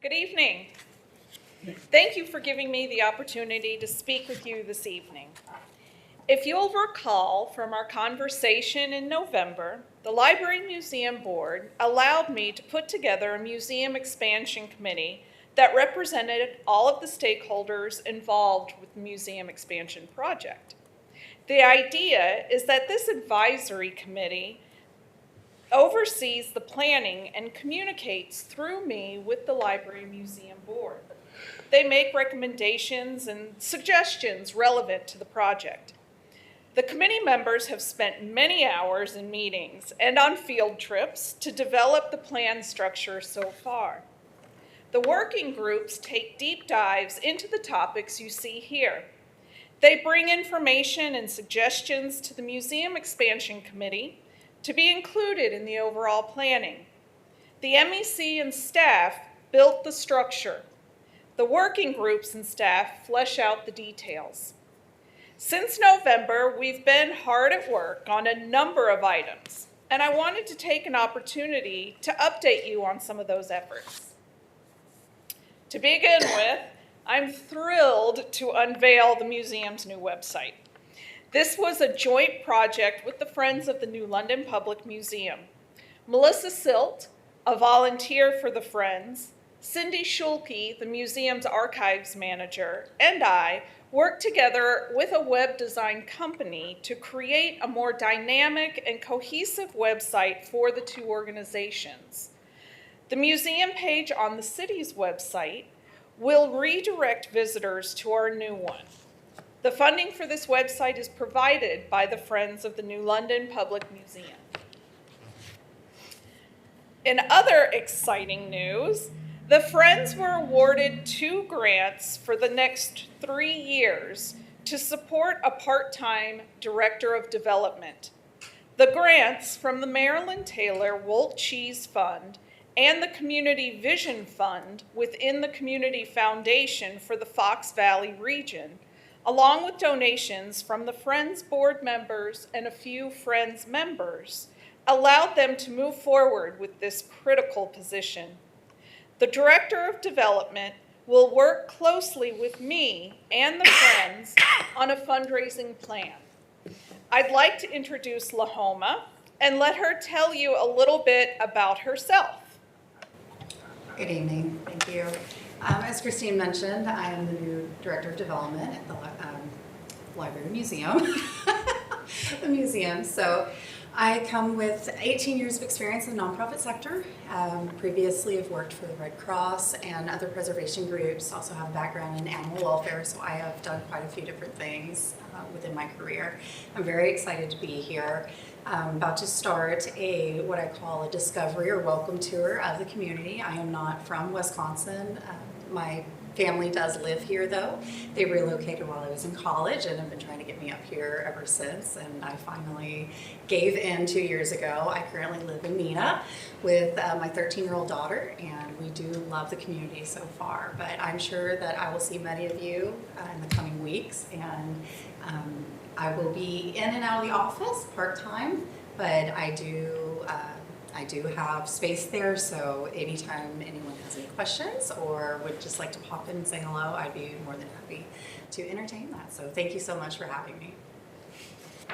Good evening. Thank you for giving me the opportunity to speak with you this evening. If you'll recall from our conversation in November, the Library Museum Board allowed me to put together a museum expansion committee that represented all of the stakeholders involved with the museum expansion project. The idea is that this advisory committee oversees the planning and communicates through me with the Library Museum Board. They make recommendations and suggestions relevant to the project. The committee members have spent many hours in meetings and on field trips to develop the plan structure so far. The working groups take deep dives into the topics you see here. They bring information and suggestions to the Museum Expansion Committee to be included in the overall planning. The MEC and staff built the structure. The working groups and staff flesh out the details. Since November, we've been hard at work on a number of items, and I wanted to take an opportunity to update you on some of those efforts. To begin with, I'm thrilled to unveil the museum's new website. This was a joint project with the Friends of the New London Public Museum. Melissa Silt, a volunteer for the Friends, Cindy Schulke, the museum's archives manager, and I worked together with a web design company to create a more dynamic and cohesive website for the two organizations. The museum page on the city's website will redirect visitors to our new one. The funding for this website is provided by the Friends of the New London Public Museum. In other exciting news, the Friends were awarded 2 grants for the next 3 years to support a part-time director of development. The grants from the Marilyn Taylor Wolt Cheese Fund and the Community Vision Fund within the Community Foundation for the Fox Valley region, along with donations from the Friends board members and a few Friends members, allowed them to move forward with this critical position. The Director of Development will work closely with me and the Friends on a fundraising plan. I'd like to introduce Lahoma and let her tell you a little bit about herself. Good evening, thank you. As Christine mentioned, I am the new Director of Development at the Library Museum, the museum. So I come with 18 years of experience in the nonprofit sector. Previously, I've worked for the Red Cross and other preservation groups. Also have a background in animal welfare, so I have done quite a few different things within my career. I'm very excited to be here. I'm about to start what I call a discovery or welcome tour of the community. I am not from Wisconsin. My family does live here though. They relocated while I was in college and have been trying to get me up here ever since, and I finally gave in 2 years ago. I currently live in Neenah with my 13-year-old daughter, and we do love the community so far, but I'm sure that I will see many of you in the coming weeks, and I will be in and out of the office part-time, but I do have space there, so anytime anyone has any questions or would just like to pop in and say hello, I'd be more than happy to entertain that. So thank you so much for having me.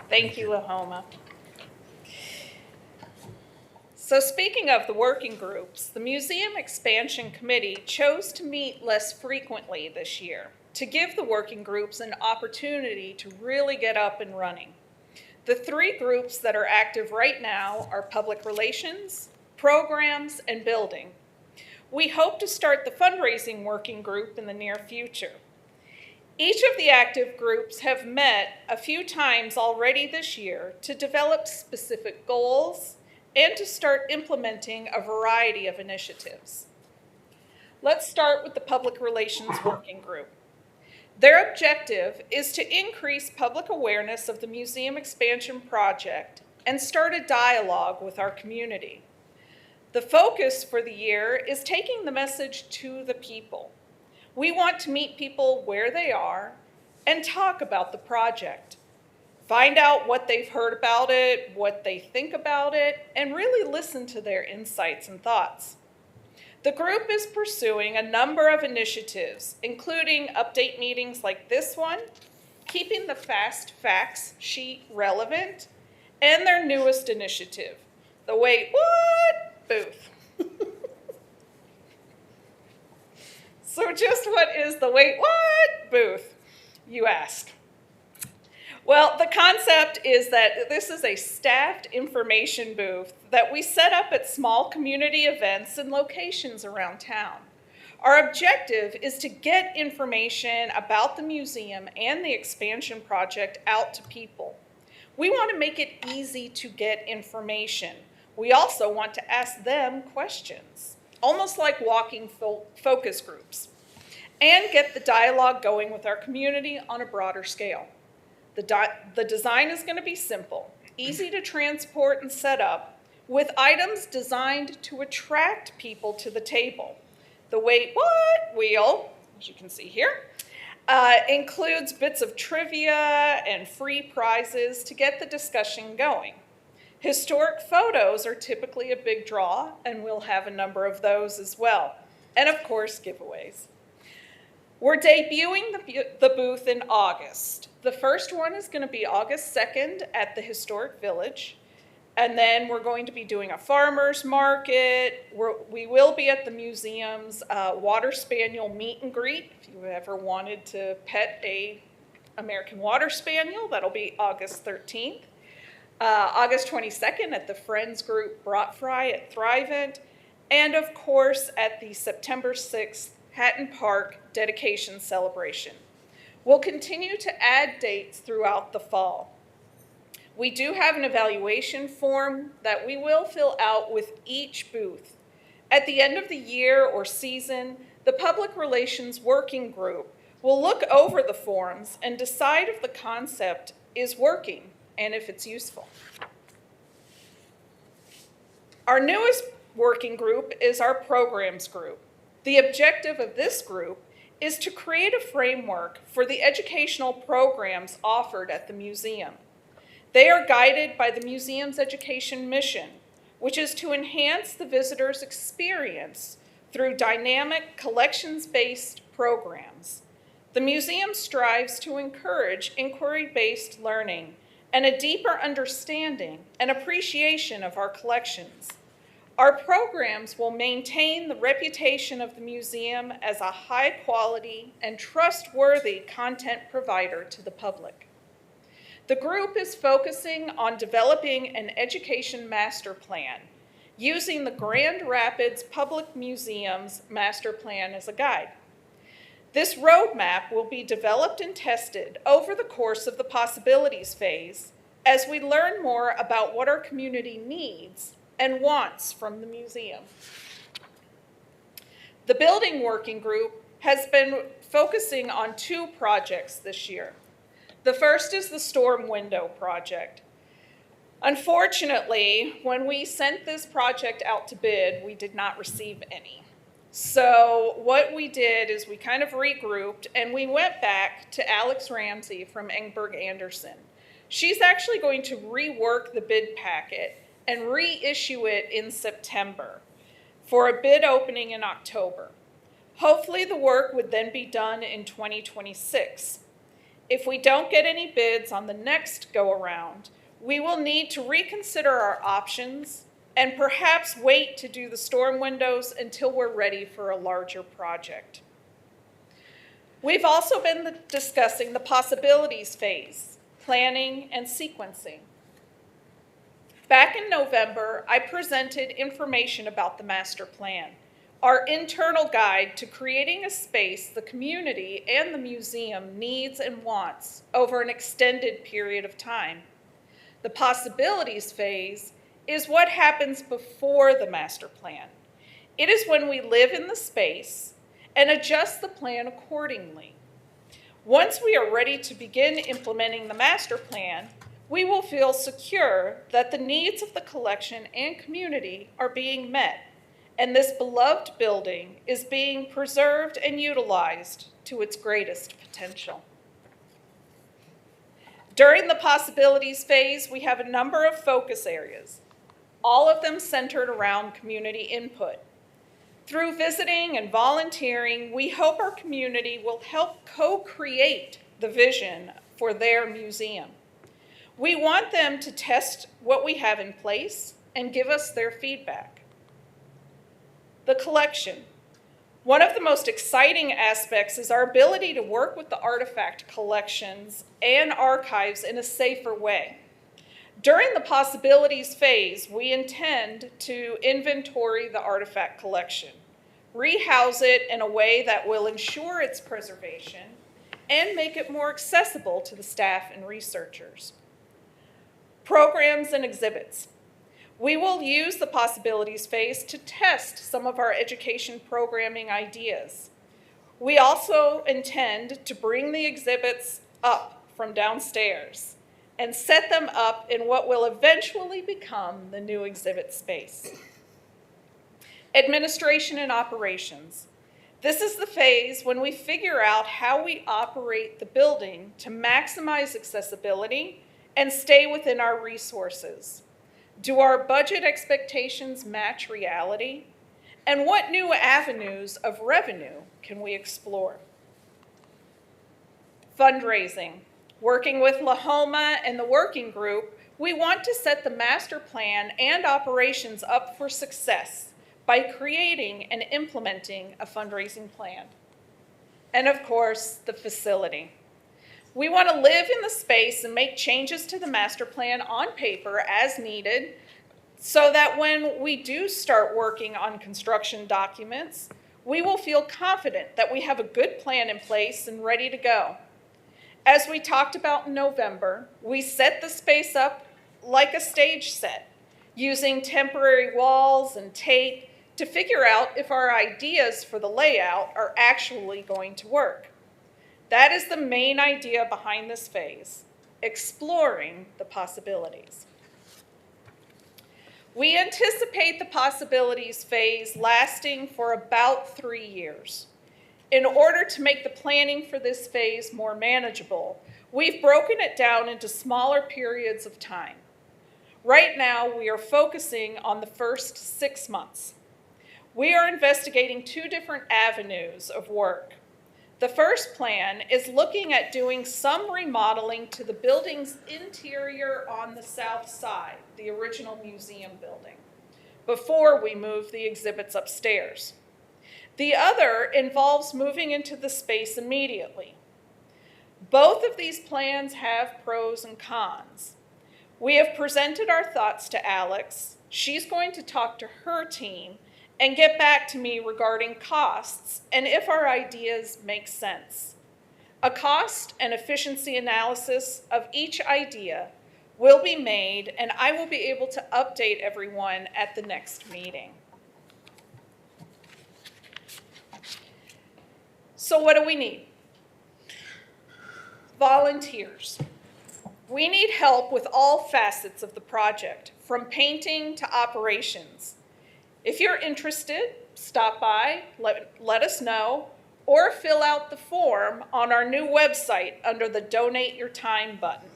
Thank you, Lahoma. So speaking of the working groups, the Museum Expansion Committee chose to meet less frequently this year to give the working groups an opportunity to really get up and running. The 3 groups that are active right now are public relations, programs, and building. We hope to start the fundraising working group in the near future. Each of the active groups have met a few times already this year to develop specific goals and to start implementing a variety of initiatives. Let's start with the public relations working group. Their objective is to increase public awareness of the museum expansion project and start a dialogue with our community. The focus for the year is taking the message to the people. We want to meet people where they are and talk about the project. Find out what they've heard about it, what they think about it, and really listen to their insights and thoughts. The group is pursuing a number of initiatives, including update meetings like this one, keeping the Fast Facts sheet relevant, and their newest initiative, the Wait What booth. So just what is the Wait What booth, you ask? Well, the concept is that this is a staffed information booth that we set up at small community events and locations around town. Our objective is to get information about the museum and the expansion project out to people. We want to make it easy to get information. We also want to ask them questions, almost like walking focus groups, and get the dialogue going with our community on a broader scale. The design is going to be simple, easy to transport and set up, with items designed to attract people to the table. The Wait What wheel, as you can see here, includes bits of trivia and free prizes to get the discussion going. Historic photos are typically a big draw, and we'll have a number of those as well. And of course, giveaways. We're debuting the booth in August. The first one is going to be August 2nd at the Historic Village. And then we're going to be doing a farmer's market. We will be at the museum's Water Spaniel meet and greet. If you ever wanted to pet a American Water Spaniel, that'll be August 13th. August 22nd at the Friends Group Brat Fry at Thrivent. And of course at the September 6th Hatton Park dedication celebration. We'll continue to add dates throughout the fall. We do have an evaluation form that we will fill out with each booth. At the end of the year or season, the Public Relations Working Group will look over the forms and decide if the concept is working and if it's useful. Our newest working group is our programs group. The objective of this group is to create a framework for the educational programs offered at the museum. They are guided by the museum's education mission, which is to enhance the visitor's experience through dynamic collections-based programs. The museum strives to encourage inquiry-based learning and a deeper understanding and appreciation of our collections. Our programs will maintain the reputation of the museum as a high-quality and trustworthy content provider to the public. The group is focusing on developing an education master plan, using the Grand Rapids Public Museum's master plan as a guide. This roadmap will be developed and tested over the course of the possibilities phase as we learn more about what our community needs and wants from the museum. The building working group has been focusing on two projects this year. The first is the storm window project. Unfortunately, when we sent this project out to bid, we did not receive any. So what we did is we kind of regrouped and we went back to Alex Ramsey from Engberg Anderson. She's actually going to rework the bid packet and reissue it in September for a bid opening in October. Hopefully the work would then be done in 2026. If we don't get any bids on the next go-around, we will need to reconsider our options and perhaps wait to do the storm windows until we're ready for a larger project. We've also been discussing the possibilities phase, planning and sequencing. Back in November, I presented information about the master plan, our internal guide to creating a space the community and the museum needs and wants over an extended period of time. The possibilities phase is what happens before the master plan. It is when we live in the space and adjust the plan accordingly. Once we are ready to begin implementing the master plan, we will feel secure that the needs of the collection and community are being met, and this beloved building is being preserved and utilized to its greatest potential. During the possibilities phase, we have a number of focus areas, all of them centered around community input. Through visiting and volunteering, we hope our community will help co-create the vision for their museum. We want them to test what we have in place and give us their feedback. The collection. One of the most exciting aspects is our ability to work with the artifact collections and archives in a safer way. During the possibilities phase, we intend to inventory the artifact collection, rehouse it in a way that will ensure its preservation, and make it more accessible to the staff and researchers. Programs and exhibits. We will use the possibilities phase to test some of our education programming ideas. We also intend to bring the exhibits up from downstairs and set them up in what will eventually become the new exhibit space. Administration and operations. This is the phase when we figure out how we operate the building to maximize accessibility and stay within our resources. Do our budget expectations match reality? And what new avenues of revenue can we explore? Fundraising. Working with LAHOMA and the working group, we want to set the master plan and operations up for success by creating and implementing a fundraising plan. And of course, the facility. We want to live in the space and make changes to the master plan on paper as needed so that when we do start working on construction documents, we will feel confident that we have a good plan in place and ready to go. As we talked about in November, we set the space up like a stage set, using temporary walls and tape to figure out if our ideas for the layout are actually going to work. That is the main idea behind this phase, exploring the possibilities. We anticipate the possibilities phase lasting for about 3 years. In order to make the planning for this phase more manageable, we've broken it down into smaller periods of time. Right now, we are focusing on the first 6 months. We are investigating 2 different avenues of work. The first plan is looking at doing some remodeling to the building's interior on the south side, the original museum building, before we move the exhibits upstairs. The other involves moving into the space immediately. Both of these plans have pros and cons. We have presented our thoughts to Alex. She's going to talk to her team and get back to me regarding costs and if our ideas make sense. A cost and efficiency analysis of each idea will be made, and I will be able to update everyone at the next meeting. So what do we need? Volunteers. We need help with all facets of the project, from painting to operations. If you're interested, stop by, let us know, or fill out the form on our new website under the Donate Your Time button.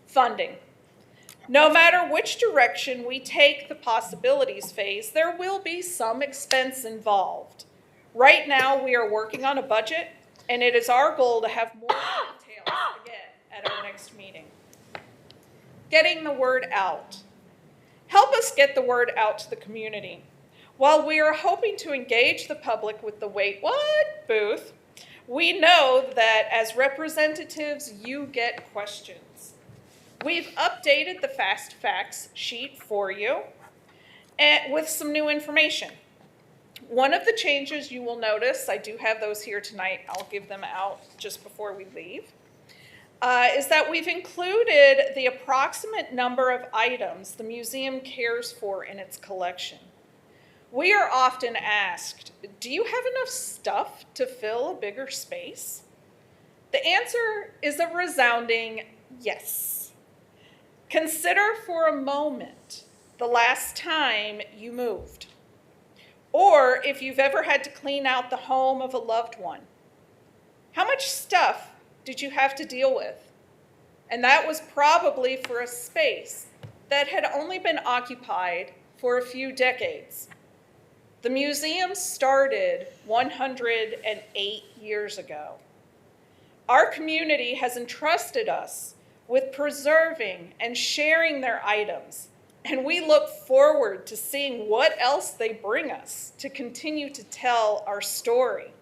Funding. No matter which direction we take the possibilities phase, there will be some expense involved. Right now, we are working on a budget, and it is our goal to have more details again at our next meeting. Getting the word out. Help us get the word out to the community. While we are hoping to engage the public with the Wait What booth, we know that as representatives, you get questions. We've updated the Fast Facts sheet for you with some new information. One of the changes you will notice, I do have those here tonight, I'll give them out just before we leave, is that we've included the approximate number of items the museum cares for in its collection. We are often asked, do you have enough stuff to fill a bigger space? The answer is a resounding yes. Consider for a moment the last time you moved, or if you've ever had to clean out the home of a loved one. How much stuff did you have to deal with? And that was probably for a space that had only been occupied for a few decades. The museum started 108 years ago. Our community has entrusted us with preserving and sharing their items, and we look forward to seeing what else they bring us to continue to tell our story.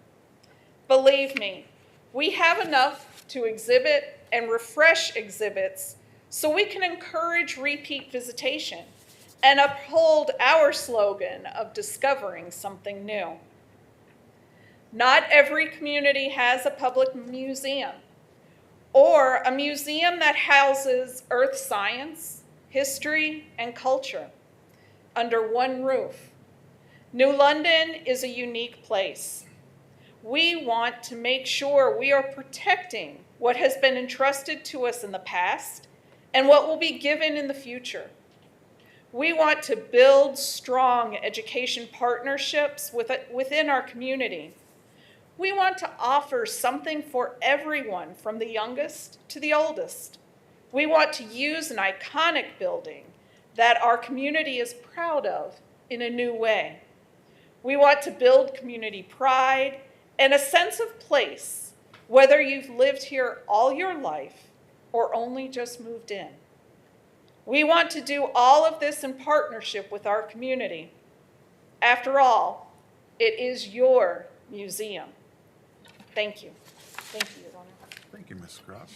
Believe me, we have enough to exhibit and refresh exhibits so we can encourage repeat visitation and uphold our slogan of discovering something new. Not every community has a public museum or a museum that houses earth science, history, and culture under one roof. New London is a unique place. We want to make sure we are protecting what has been entrusted to us in the past and what will be given in the future. We want to build strong education partnerships within our community. We want to offer something for everyone, from the youngest to the oldest. We want to use an iconic building that our community is proud of in a new way. We want to build community pride and a sense of place, whether you've lived here all your life or only just moved in. We want to do all of this in partnership with our community. After all, it is your museum. Thank you. Thank you, Your Honor. Thank you, Ms. Gross.